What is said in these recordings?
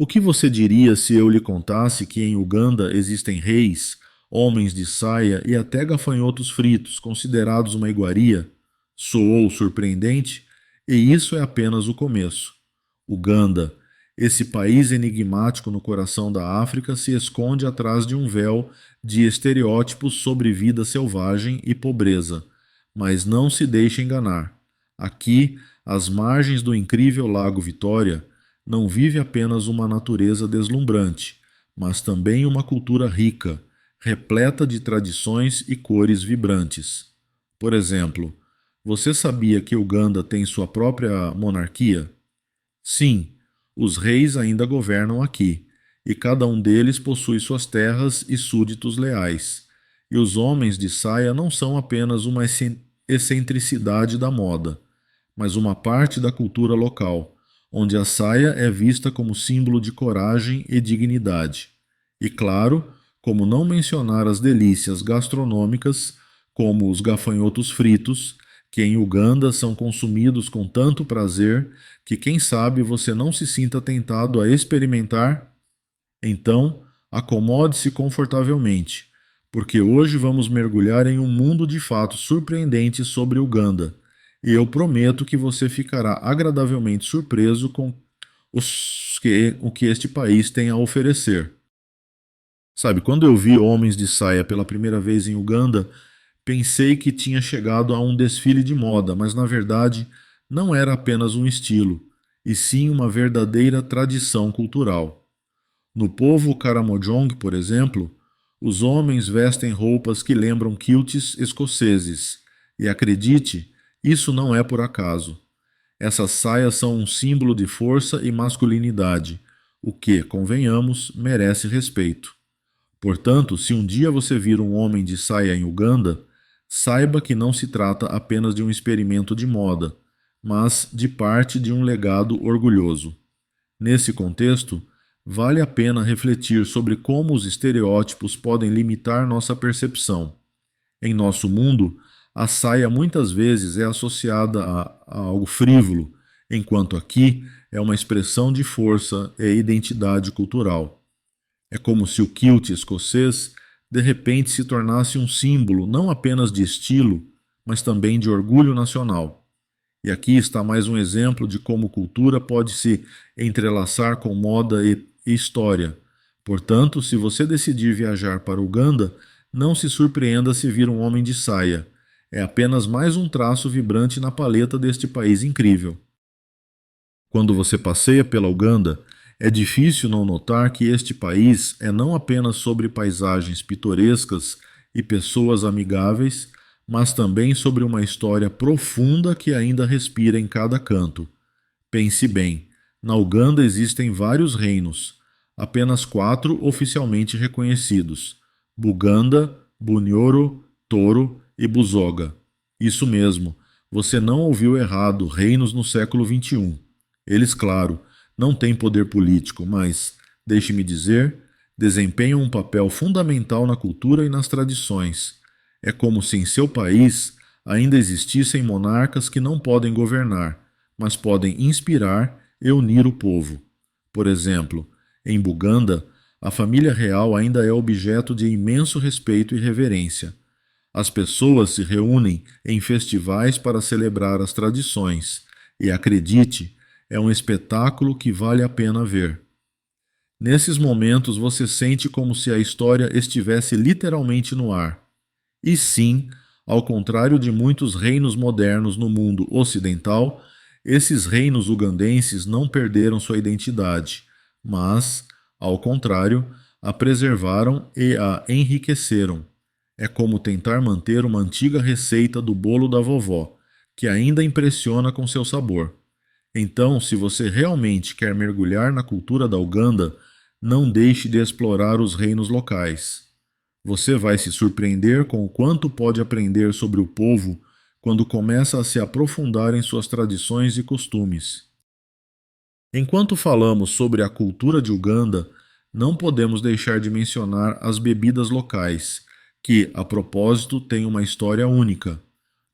O que você diria se eu lhe contasse que em Uganda existem reis, homens de saia e até gafanhotos fritos, considerados uma iguaria? Soou surpreendente? E isso é apenas o começo. Uganda, esse país enigmático no coração da África, se esconde atrás de um véu de estereótipos sobre vida selvagem e pobreza. Mas não se deixe enganar. Aqui, às margens do incrível Lago Vitória, não vive apenas uma natureza deslumbrante, mas também uma cultura rica, repleta de tradições e cores vibrantes. Por exemplo, você sabia que Uganda tem sua própria monarquia? Sim, os reis ainda governam aqui, e cada um deles possui suas terras e súditos leais. E os homens de saia não são apenas uma excentricidade da moda, mas uma parte da cultura local, onde a saia é vista como símbolo de coragem e dignidade. E claro, como não mencionar as delícias gastronômicas, como os gafanhotos fritos, que em Uganda são consumidos com tanto prazer que quem sabe você não se sinta tentado a experimentar? Então, acomode-se confortavelmente, porque hoje vamos mergulhar em um mundo de fatos surpreendentes sobre Uganda, e eu prometo que você ficará agradavelmente surpreso com o que este país tem a oferecer. Sabe, quando eu vi homens de saia pela primeira vez em Uganda, pensei que tinha chegado a um desfile de moda, mas na verdade não era apenas um estilo, e sim uma verdadeira tradição cultural. No povo Karamojong, por exemplo, os homens vestem roupas que lembram kilts escoceses, e acredite, isso não é por acaso. Essas saias são um símbolo de força e masculinidade, o que, convenhamos, merece respeito. Portanto, se um dia você vir um homem de saia em Uganda, saiba que não se trata apenas de um experimento de moda, mas de parte de um legado orgulhoso. Nesse contexto, vale a pena refletir sobre como os estereótipos podem limitar nossa percepção. Em nosso mundo, a saia muitas vezes é associada a algo frívolo, enquanto aqui é uma expressão de força e identidade cultural. É como se o kilt escocês de repente se tornasse um símbolo não apenas de estilo, mas também de orgulho nacional. E aqui está mais um exemplo de como cultura pode se entrelaçar com moda e história. Portanto, se você decidir viajar para Uganda, não se surpreenda se vir um homem de saia. É apenas mais um traço vibrante na paleta deste país incrível. Quando você passeia pela Uganda, é difícil não notar que este país é não apenas sobre paisagens pitorescas e pessoas amigáveis, mas também sobre uma história profunda que ainda respira em cada canto. Pense bem, na Uganda existem vários reinos, apenas 4 oficialmente reconhecidos: Buganda, Bunyoro, Toro e Busoga. Isso mesmo, você não ouviu errado, reinos no século XXI. Eles, claro, não têm poder político, mas, deixe-me dizer, desempenham um papel fundamental na cultura e nas tradições. É como se em seu país ainda existissem monarcas que não podem governar, mas podem inspirar e unir o povo. Por exemplo, em Buganda, a família real ainda é objeto de imenso respeito e reverência. As pessoas se reúnem em festivais para celebrar as tradições, e acredite, é um espetáculo que vale a pena ver. Nesses momentos você sente como se a história estivesse literalmente no ar. E sim, ao contrário de muitos reinos modernos no mundo ocidental, esses reinos ugandenses não perderam sua identidade, mas, ao contrário, a preservaram e a enriqueceram. É como tentar manter uma antiga receita do bolo da vovó, que ainda impressiona com seu sabor. Então, se você realmente quer mergulhar na cultura da Uganda, não deixe de explorar os reinos locais. Você vai se surpreender com o quanto pode aprender sobre o povo quando começa a se aprofundar em suas tradições e costumes. Enquanto falamos sobre a cultura de Uganda, não podemos deixar de mencionar as bebidas locais, que, a propósito, têm uma história única.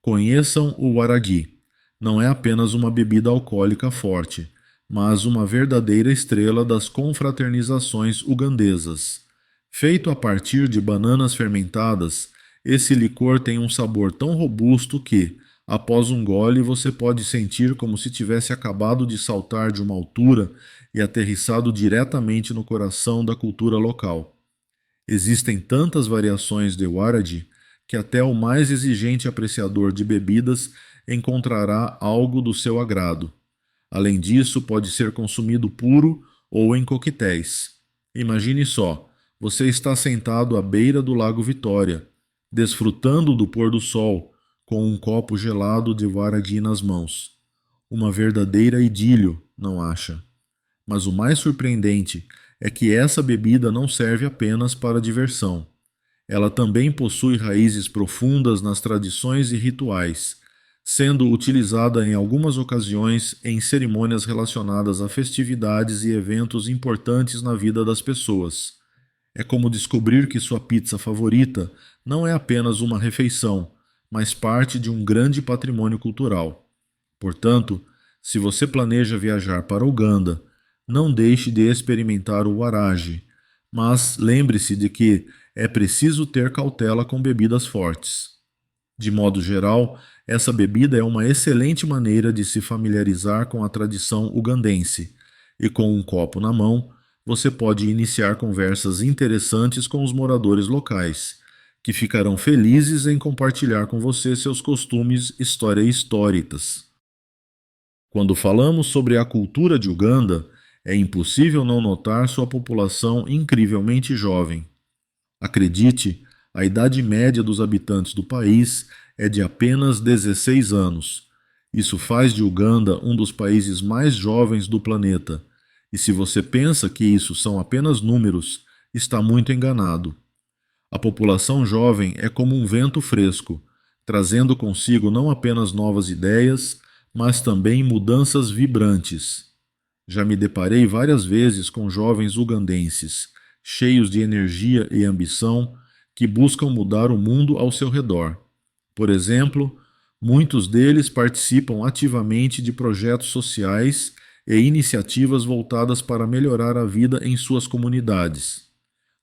Conheçam o waragi. Não é apenas uma bebida alcoólica forte, mas uma verdadeira estrela das confraternizações ugandesas. Feito a partir de bananas fermentadas, esse licor tem um sabor tão robusto que, após um gole, você pode sentir como se tivesse acabado de saltar de uma altura e aterrissado diretamente no coração da cultura local. Existem tantas variações de Waragi que até o mais exigente apreciador de bebidas encontrará algo do seu agrado. Além disso, pode ser consumido puro ou em coquetéis. Imagine só, você está sentado à beira do Lago Vitória, desfrutando do pôr do sol, com um copo gelado de Waragi nas mãos. Uma verdadeira idílio, não acha? Mas o mais surpreendente é que essa bebida não serve apenas para diversão. Ela também possui raízes profundas nas tradições e rituais, sendo utilizada em algumas ocasiões em cerimônias relacionadas a festividades e eventos importantes na vida das pessoas. É como descobrir que sua pizza favorita não é apenas uma refeição, mas parte de um grande patrimônio cultural. Portanto, se você planeja viajar para Uganda, não deixe de experimentar o Waragi, mas lembre-se de que é preciso ter cautela com bebidas fortes. De modo geral, essa bebida é uma excelente maneira de se familiarizar com a tradição ugandense, e com um copo na mão, você pode iniciar conversas interessantes com os moradores locais, que ficarão felizes em compartilhar com você seus costumes históritas. Quando falamos sobre a cultura de Uganda, é impossível não notar sua população incrivelmente jovem. Acredite, a idade média dos habitantes do país é de apenas 16 anos. Isso faz de Uganda um dos países mais jovens do planeta. E se você pensa que isso são apenas números, está muito enganado. A população jovem é como um vento fresco, trazendo consigo não apenas novas ideias, mas também mudanças vibrantes. Já me deparei várias vezes com jovens ugandenses, cheios de energia e ambição, que buscam mudar o mundo ao seu redor. Por exemplo, muitos deles participam ativamente de projetos sociais e iniciativas voltadas para melhorar a vida em suas comunidades.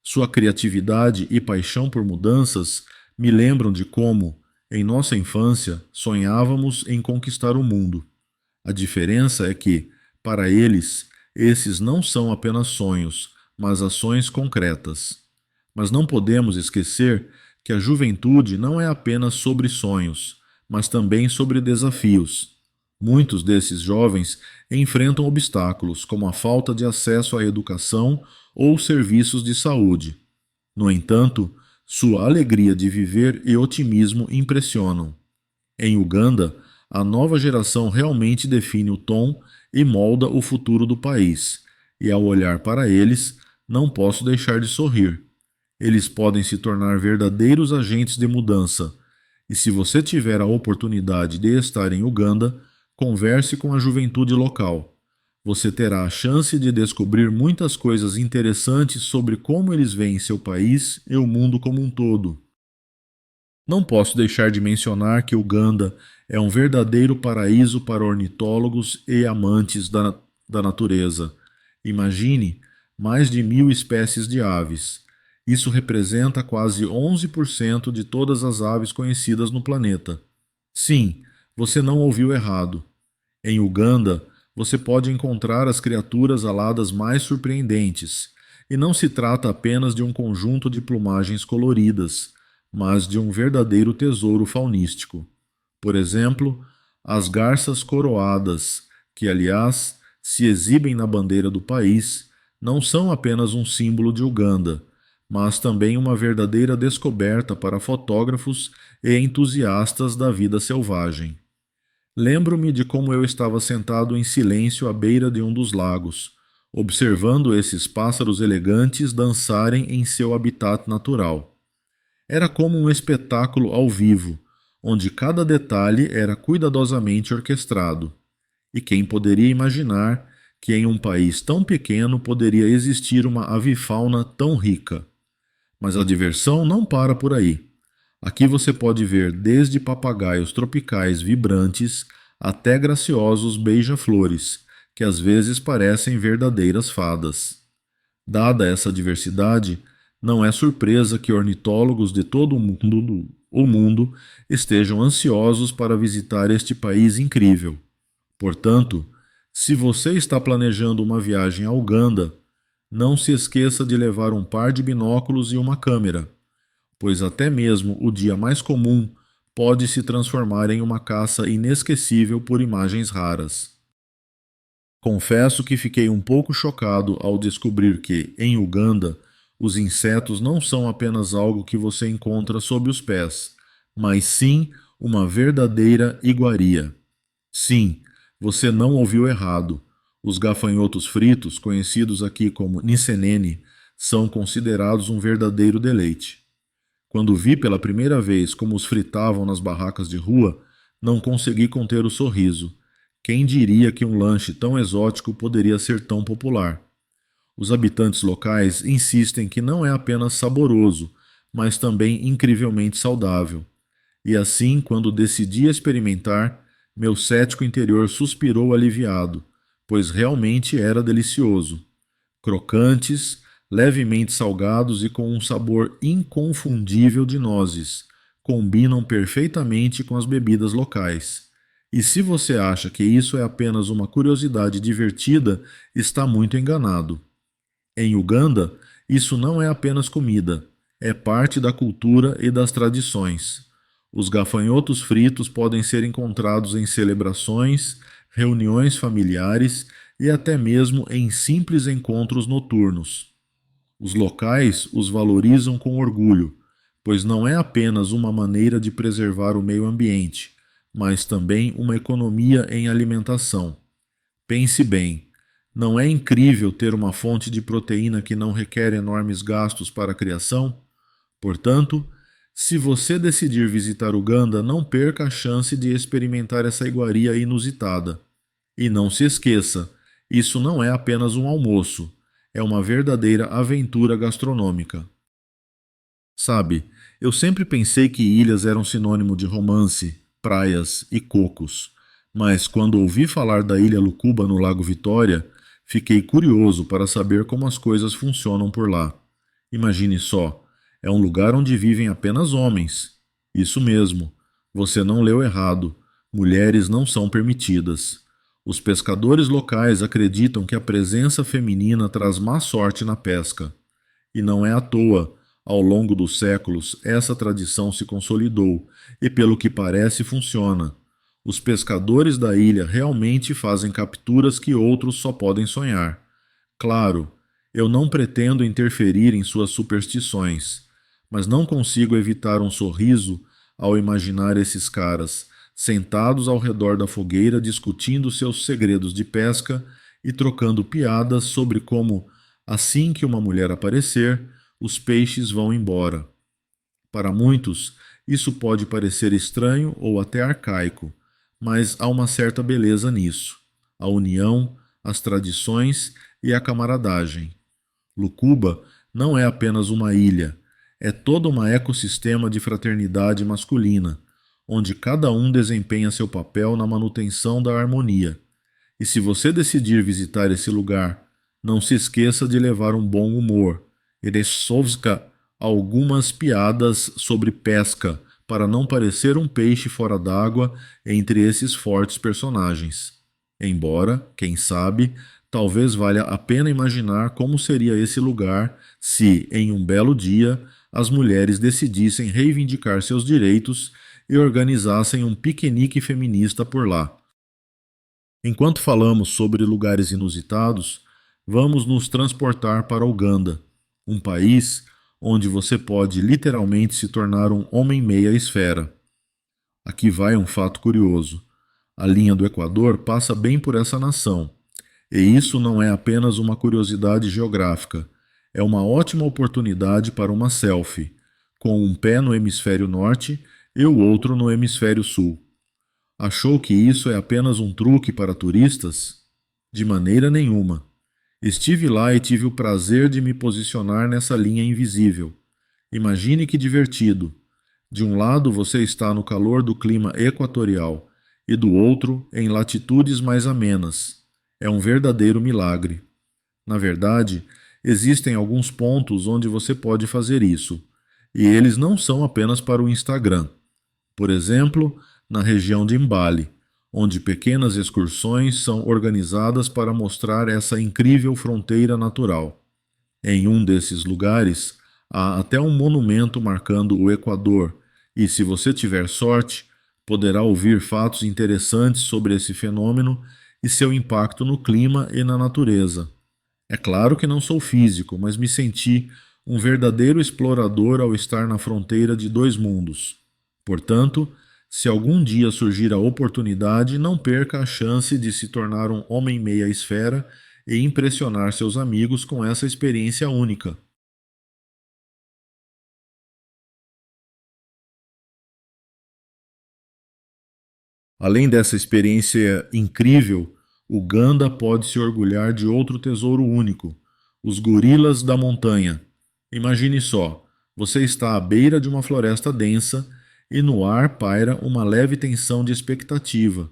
Sua criatividade e paixão por mudanças me lembram de como, em nossa infância, sonhávamos em conquistar o mundo. A diferença é que, para eles, esses não são apenas sonhos, mas ações concretas. Mas não podemos esquecer que a juventude não é apenas sobre sonhos, mas também sobre desafios. Muitos desses jovens enfrentam obstáculos, como a falta de acesso à educação ou serviços de saúde. No entanto, sua alegria de viver e otimismo impressionam. Em Uganda, a nova geração realmente define o tom e molda o futuro do país, e ao olhar para eles, não posso deixar de sorrir. Eles podem se tornar verdadeiros agentes de mudança, e se você tiver a oportunidade de estar em Uganda, converse com a juventude local. Você terá a chance de descobrir muitas coisas interessantes sobre como eles veem seu país e o mundo como um todo. Não posso deixar de mencionar que Uganda é um verdadeiro paraíso para ornitólogos e amantes da natureza. Imagine mais de 1.000 espécies de aves. Isso representa quase 11% de todas as aves conhecidas no planeta. Sim, você não ouviu errado. Em Uganda, você pode encontrar as criaturas aladas mais surpreendentes, e não se trata apenas de um conjunto de plumagens coloridas, mas de um verdadeiro tesouro faunístico. Por exemplo, as garças coroadas, que, aliás, se exibem na bandeira do país, não são apenas um símbolo de Uganda, mas também uma verdadeira descoberta para fotógrafos e entusiastas da vida selvagem. Lembro-me de como eu estava sentado em silêncio à beira de um dos lagos, observando esses pássaros elegantes dançarem em seu habitat natural. Era como um espetáculo ao vivo, onde cada detalhe era cuidadosamente orquestrado. E quem poderia imaginar que em um país tão pequeno poderia existir uma avifauna tão rica? Mas a diversão não para por aí. Aqui você pode ver desde papagaios tropicais vibrantes até graciosos beija-flores, que às vezes parecem verdadeiras fadas. Dada essa diversidade, não é surpresa que ornitólogos de todo o mundo estejam ansiosos para visitar este país incrível. Portanto, se você está planejando uma viagem a Uganda, não se esqueça de levar um par de binóculos e uma câmera, pois até mesmo o dia mais comum pode se transformar em uma caça inesquecível por imagens raras. Confesso que fiquei um pouco chocado ao descobrir que, em Uganda, os insetos não são apenas algo que você encontra sob os pés, mas sim uma verdadeira iguaria. Sim, você não ouviu errado. Os gafanhotos fritos, conhecidos aqui como nissenene, são considerados um verdadeiro deleite. Quando vi pela primeira vez como os fritavam nas barracas de rua, não consegui conter o sorriso. Quem diria que um lanche tão exótico poderia ser tão popular? Os habitantes locais insistem que não é apenas saboroso, mas também incrivelmente saudável. E assim, quando decidi experimentar, meu cético interior suspirou aliviado, pois realmente era delicioso. Crocantes, levemente salgados e com um sabor inconfundível de nozes, combinam perfeitamente com as bebidas locais. E se você acha que isso é apenas uma curiosidade divertida, está muito enganado. Em Uganda, isso não é apenas comida, é parte da cultura e das tradições. Os gafanhotos fritos podem ser encontrados em celebrações, reuniões familiares e até mesmo em simples encontros noturnos. Os locais os valorizam com orgulho, pois não é apenas uma maneira de preservar o meio ambiente, mas também uma economia em alimentação. Pense bem, não é incrível ter uma fonte de proteína que não requer enormes gastos para a criação? Portanto, se você decidir visitar Uganda, não perca a chance de experimentar essa iguaria inusitada. E não se esqueça, isso não é apenas um almoço, é uma verdadeira aventura gastronômica. Sabe, eu sempre pensei que ilhas eram sinônimo de romance, praias e cocos, mas quando ouvi falar da Ilha Lucuba no Lago Vitória, fiquei curioso para saber como as coisas funcionam por lá. Imagine só, é um lugar onde vivem apenas homens. Isso mesmo, você não leu errado. Mulheres não são permitidas. Os pescadores locais acreditam que a presença feminina traz má sorte na pesca. E não é à toa. Ao longo dos séculos, essa tradição se consolidou e, pelo que parece, funciona. Os pescadores da ilha realmente fazem capturas que outros só podem sonhar. Claro, eu não pretendo interferir em suas superstições, mas não consigo evitar um sorriso ao imaginar esses caras sentados ao redor da fogueira discutindo seus segredos de pesca e trocando piadas sobre como, assim que uma mulher aparecer, os peixes vão embora. Para muitos, isso pode parecer estranho ou até arcaico, mas há uma certa beleza nisso. A união, as tradições e a camaradagem. Lucuba não é apenas uma ilha, é todo um ecossistema de fraternidade masculina, onde cada um desempenha seu papel na manutenção da harmonia. E se você decidir visitar esse lugar, não se esqueça de levar um bom humor. Eresovska algumas piadas sobre pesca, para não parecer um peixe fora d'água entre esses fortes personagens. Embora, quem sabe, talvez valha a pena imaginar como seria esse lugar se, em um belo dia, as mulheres decidissem reivindicar seus direitos e organizassem um piquenique feminista por lá. Enquanto falamos sobre lugares inusitados, vamos nos transportar para Uganda, um país onde você pode literalmente se tornar um homem meia esfera. Aqui vai um fato curioso. A linha do Equador passa bem por essa nação. E isso não é apenas uma curiosidade geográfica, é uma ótima oportunidade para uma selfie, com um pé no hemisfério norte e o outro no hemisfério sul. Achou que isso é apenas um truque para turistas? De maneira nenhuma. Estive lá e tive o prazer de me posicionar nessa linha invisível. Imagine que divertido. De um lado você está no calor do clima equatorial e do outro em latitudes mais amenas. É um verdadeiro milagre. Na verdade, existem alguns pontos onde você pode fazer isso, e eles não são apenas para o Instagram. Por exemplo, na região de Mbali, onde pequenas excursões são organizadas para mostrar essa incrível fronteira natural. Em um desses lugares, há até um monumento marcando o Equador, e se você tiver sorte, poderá ouvir fatos interessantes sobre esse fenômeno e seu impacto no clima e na natureza. É claro que não sou físico, mas me senti um verdadeiro explorador ao estar na fronteira de dois mundos. Portanto, se algum dia surgir a oportunidade, não perca a chance de se tornar um homem meia esfera e impressionar seus amigos com essa experiência única. Além dessa experiência incrível, Uganda pode se orgulhar de outro tesouro único: os gorilas da montanha. Imagine só, você está à beira de uma floresta densa e no ar paira uma leve tensão de expectativa.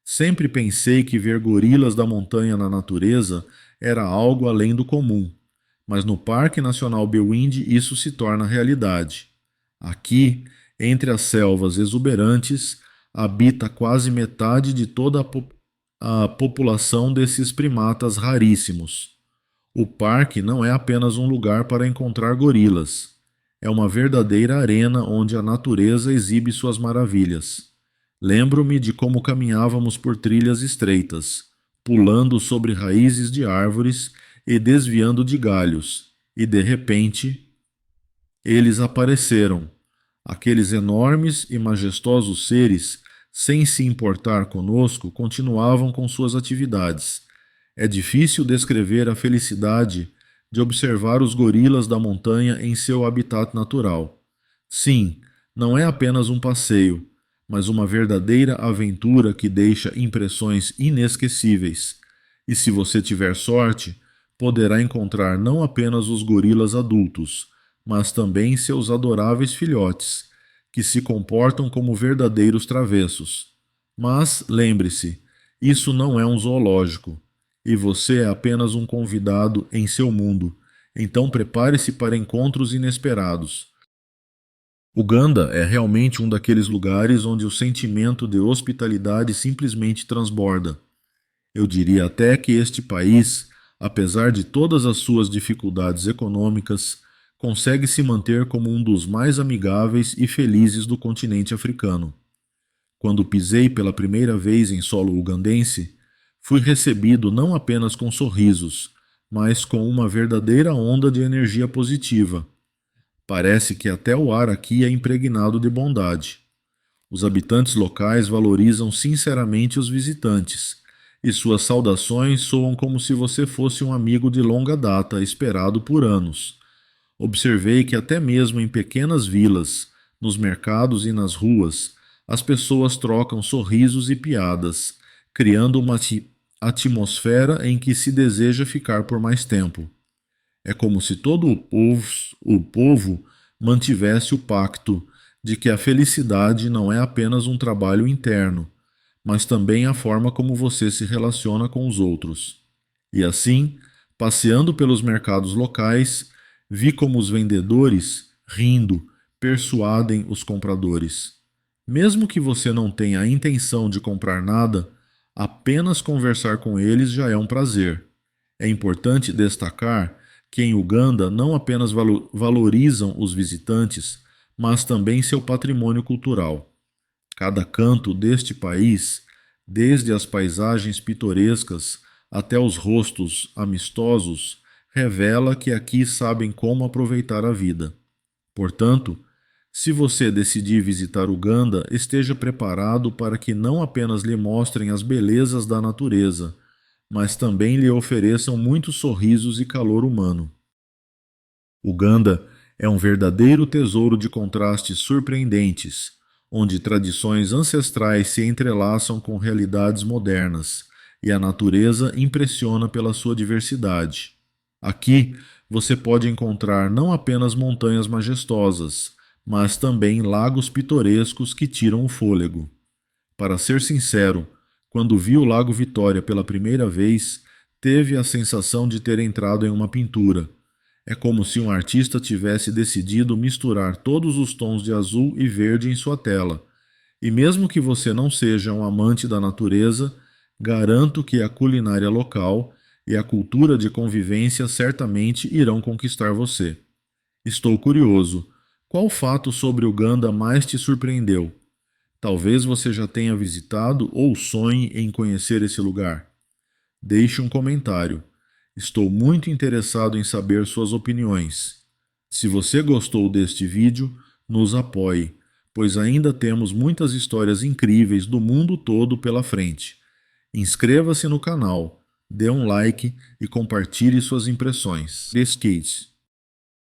Sempre pensei que ver gorilas da montanha na natureza era algo além do comum, mas no Parque Nacional Bwindi isso se torna realidade. Aqui, entre as selvas exuberantes, habita quase metade de toda a população desses primatas raríssimos. O parque não é apenas um lugar para encontrar gorilas. É uma verdadeira arena onde a natureza exibe suas maravilhas. Lembro-me de como caminhávamos por trilhas estreitas, pulando sobre raízes de árvores e desviando de galhos, e de repente eles apareceram. Aqueles enormes e majestosos seres, sem se importar conosco, continuavam com suas atividades. É difícil descrever a felicidade de observar os gorilas da montanha em seu habitat natural. Sim, não é apenas um passeio, mas uma verdadeira aventura que deixa impressões inesquecíveis. E se você tiver sorte, poderá encontrar não apenas os gorilas adultos, mas também seus adoráveis filhotes, que se comportam como verdadeiros travessos. Mas lembre-se, isso não é um zoológico, e você é apenas um convidado em seu mundo. Então prepare-se para encontros inesperados. Uganda é realmente um daqueles lugares onde o sentimento de hospitalidade simplesmente transborda. Eu diria até que este país, apesar de todas as suas dificuldades econômicas, consegue se manter como um dos mais amigáveis e felizes do continente africano. Quando pisei pela primeira vez em solo ugandense, fui recebido não apenas com sorrisos, mas com uma verdadeira onda de energia positiva. Parece que até o ar aqui é impregnado de bondade. Os habitantes locais valorizam sinceramente os visitantes, e suas saudações soam como se você fosse um amigo de longa data, esperado por anos. Observei que até mesmo em pequenas vilas, nos mercados e nas ruas, as pessoas trocam sorrisos e piadas, criando uma atmosfera em que se deseja ficar por mais tempo. É como se todo o povo mantivesse o pacto de que a felicidade não é apenas um trabalho interno, mas também a forma como você se relaciona com os outros. E assim, passeando pelos mercados locais, vi como os vendedores, rindo, persuadem os compradores. Mesmo que você não tenha a intenção de comprar nada, apenas conversar com eles já é um prazer. É importante destacar que em Uganda não apenas valorizam os visitantes, mas também seu patrimônio cultural. Cada canto deste país, desde as paisagens pitorescas até os rostos amistosos, revela que aqui sabem como aproveitar a vida. Portanto, se você decidir visitar Uganda, esteja preparado para que não apenas lhe mostrem as belezas da natureza, mas também lhe ofereçam muitos sorrisos e calor humano. Uganda é um verdadeiro tesouro de contrastes surpreendentes, onde tradições ancestrais se entrelaçam com realidades modernas, e a natureza impressiona pela sua diversidade. Aqui você pode encontrar não apenas montanhas majestosas, mas também lagos pitorescos que tiram o fôlego. Para ser sincero, quando viu o Lago Vitória pela primeira vez, teve a sensação de ter entrado em uma pintura. É como se um artista tivesse decidido misturar todos os tons de azul e verde em sua tela. E mesmo que você não seja um amante da natureza, garanto que a culinária local e a cultura de convivência certamente irão conquistar você. Estou curioso. Qual fato sobre Uganda mais te surpreendeu? Talvez você já tenha visitado ou sonhe em conhecer esse lugar. Deixe um comentário. Estou muito interessado em saber suas opiniões. Se você gostou deste vídeo, nos apoie, pois ainda temos muitas histórias incríveis do mundo todo pela frente. Inscreva-se no canal, dê um like e compartilhe suas impressões. Skate.